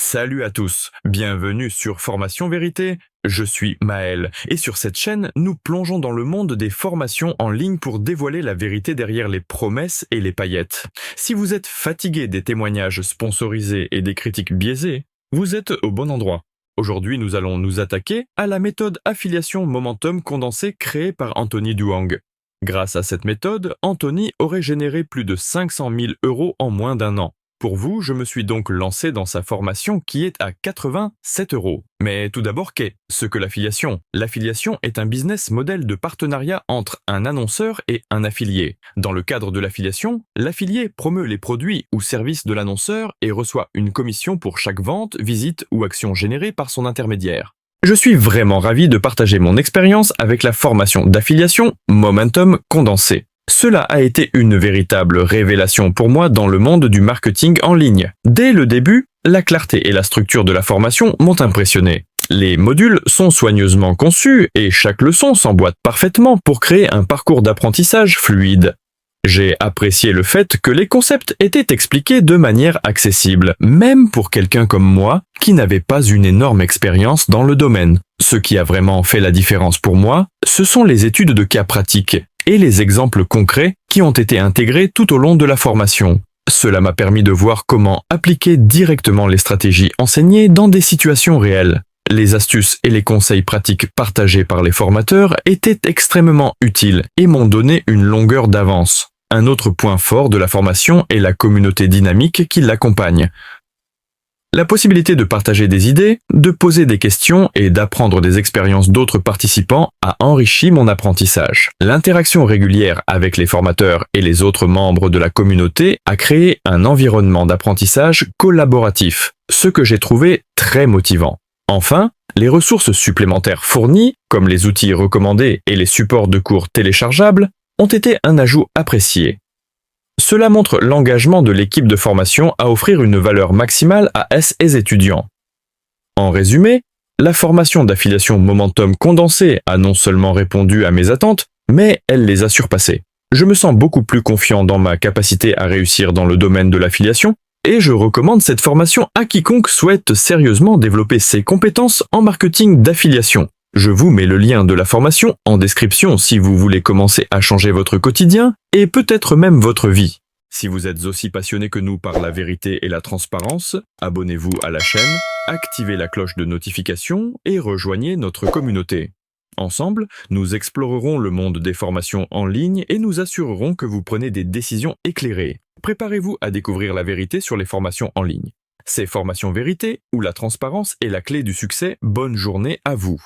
Salut à tous, bienvenue sur Formation Vérité. Je suis Maël et sur cette chaîne, nous plongeons dans le monde des formations en ligne pour dévoiler la vérité derrière les promesses et les paillettes. Si vous êtes fatigué des témoignages sponsorisés et des critiques biaisées, vous êtes au bon endroit. Aujourd'hui, nous allons nous attaquer à la méthode affiliation Momentum condensée créée par Anthony Duang. Grâce à cette méthode, Anthony aurait généré plus de 500 000 € en moins d'un an. Pour vous, je me suis donc lancé dans sa formation qui est à 87 €. Mais tout d'abord, qu'est ce que l'affiliation? L'affiliation est un business model de partenariat entre un annonceur et un affilié. Dans le cadre de l'affiliation, l'affilié promeut les produits ou services de l'annonceur et reçoit une commission pour chaque vente, visite ou action générée par son intermédiaire. Je suis vraiment ravi de partager mon expérience avec la formation d'affiliation Momentum condensée. Cela a été une véritable révélation pour moi dans le monde du marketing en ligne. Dès le début, la clarté et la structure de la formation m'ont impressionné. Les modules sont soigneusement conçus et chaque leçon s'emboîte parfaitement pour créer un parcours d'apprentissage fluide. J'ai apprécié le fait que les concepts étaient expliqués de manière accessible, même pour quelqu'un comme moi qui n'avait pas une énorme expérience dans le domaine. Ce qui a vraiment fait la différence pour moi, ce sont les études de cas pratiques et les exemples concrets qui ont été intégrés tout au long de la formation. Cela m'a permis de voir comment appliquer directement les stratégies enseignées dans des situations réelles. Les astuces et les conseils pratiques partagés par les formateurs étaient extrêmement utiles et m'ont donné une longueur d'avance. Un autre point fort de la formation est la communauté dynamique qui l'accompagne. La possibilité de partager des idées, de poser des questions et d'apprendre des expériences d'autres participants a enrichi mon apprentissage. L'interaction régulière avec les formateurs et les autres membres de la communauté a créé un environnement d'apprentissage collaboratif, ce que j'ai trouvé très motivant. Enfin, les ressources supplémentaires fournies, comme les outils recommandés et les supports de cours téléchargeables, ont été un ajout apprécié. Cela montre l'engagement de l'équipe de formation à offrir une valeur maximale à ses étudiants. En résumé, la formation d'affiliation Momentum condensée a non seulement répondu à mes attentes, mais elle les a surpassées. Je me sens beaucoup plus confiant dans ma capacité à réussir dans le domaine de l'affiliation et je recommande cette formation à quiconque souhaite sérieusement développer ses compétences en marketing d'affiliation. Je vous mets le lien de la formation en description si vous voulez commencer à changer votre quotidien et peut-être même votre vie. Si vous êtes aussi passionné que nous par la vérité et la transparence, abonnez-vous à la chaîne, activez la cloche de notification et rejoignez notre communauté. Ensemble, nous explorerons le monde des formations en ligne et nous assurerons que vous prenez des décisions éclairées. Préparez-vous à découvrir la vérité sur les formations en ligne. C'est Formation Vérité où la transparence est la clé du succès. Bonne journée à vous.